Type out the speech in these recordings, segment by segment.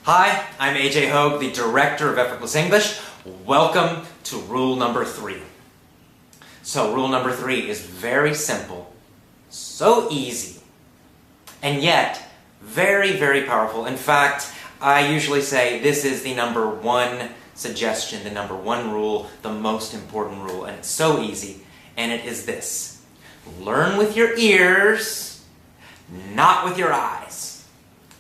Hi, I'm A J Hoge, the director of Effortless English. Welcome to rule number 3. So rule number 3 is very simple, so easy, and yet very, very powerful. In fact, I usually say this is the number 1 suggestion, the number 1 rule, the most important rule, and it's so easy, and it is this. Learn with your ears, not with your eyes.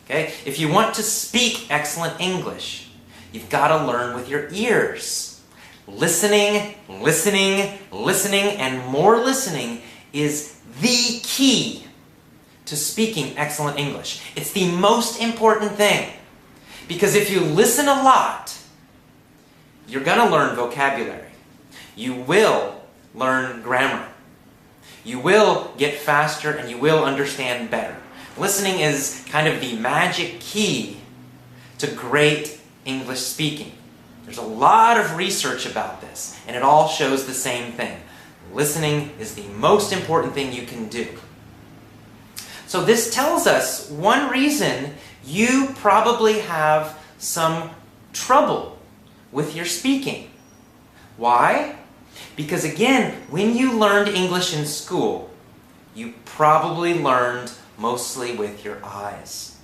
Okay? If you want to speak excellent English, you've got to learn with your ears. Listening, listening, listening, and more listening is the key to speaking excellent English. It's the most important thing. Because if you listen a lot, you're going to learn vocabulary. You will learn grammar. You will get faster and you will understand better. Listening is kind of the magic key to great English speaking. There's a lot of research about this, and it all shows the same thing. Listening is the most important thing you can do. So this tells us one reason you probably have some trouble with your speaking. Why? Because again, when you learned English in school, you probably learned mostly with your eyes.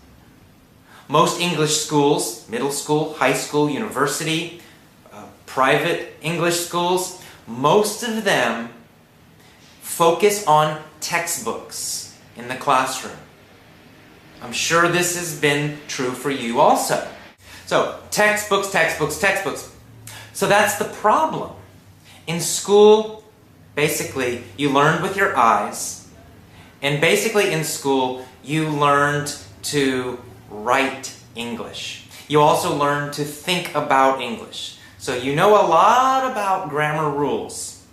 Most English schools, middle school, high school, university, private English schools, most of them focus on textbooks in the classroom. I'm sure this has been true for you also. So, textbooks, textbooks, textbooks. So that's the problem. In school, basically, you learned with your eyes. And basically in school, you learned to write English. You also learned to think about English. So you know a lot about grammar rules.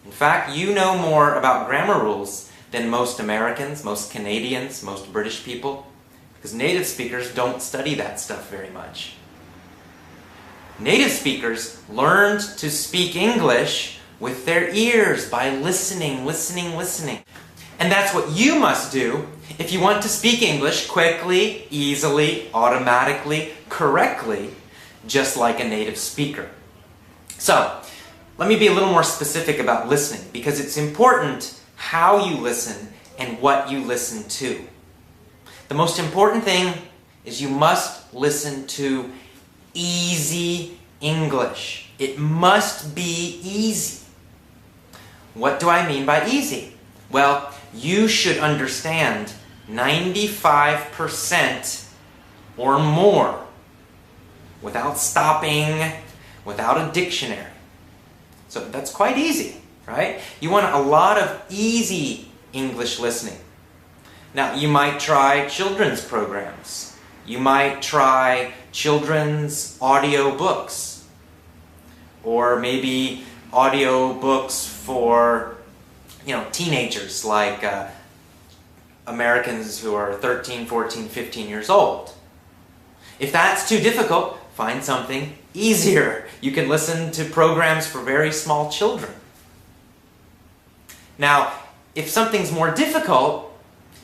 In fact, you know more about grammar rules than most Americans, most Canadians, most British people. Because native speakers don't study that stuff very much. Native speakers learned to speak English with their ears by listening, listening, listening. And that's what you must do if you want to speak English quickly, easily, automatically, correctly, just like a native speaker. So, let me be a little more specific about listening, because it's important how you listen and what you listen to. The most important thing is you must listen to easy English. It must be easy. What do I mean by easy? Well, you should understand 95% or more without stopping, without a dictionary. So that's quite easy, right? You want a lot of easy English listening. Now, you might try children's programs. You might try children's audio books. Or maybe audio books for teenagers, like Americans who are 13, 14, 15 years old. If that's too difficult, find something easier. You can listen to programs for very small children. Now, if something's more difficult,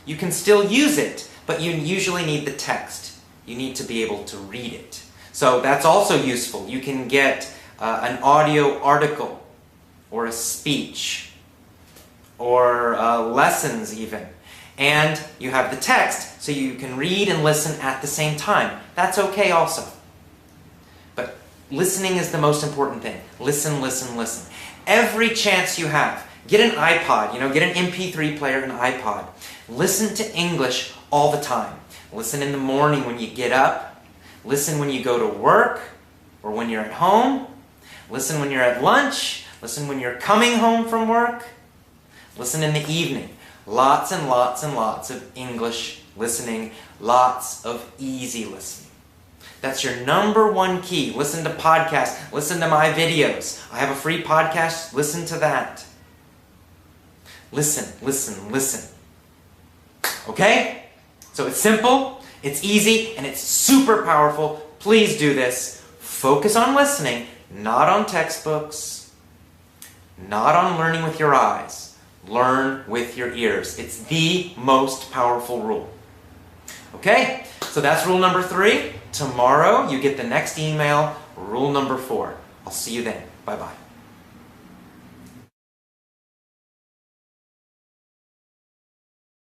you can still use it, but you usually need the text. You need to be able to read it. So that's also useful. You can get an audio article or a speech, or lessons even. And you have the text, so you can read and listen at the same time. That's okay also. But listening is the most important thing. Listen, listen, listen. Every chance you have, get an iPod, get an MP3 player and an iPod. Listen to English all the time. Listen in the morning when you get up. Listen when you go to work, or when you're at home. Listen when you're at lunch. Listen when you're coming home from work. Listen in the evening. Lots and lots and lots of English listening. Lots of easy listening. That's your number 1 key. Listen to podcasts. Listen to my videos. I have a free podcast. Listen to that. Listen, listen, listen. Okay? So it's simple, it's easy, and it's super powerful. Please do this. Focus on listening, not on textbooks, not on learning with your eyes. Learn with your ears. It's the most powerful rule. Okay, so that's rule number 3. Tomorrow you get the next email, rule number 4. I'll see you then. Bye-bye.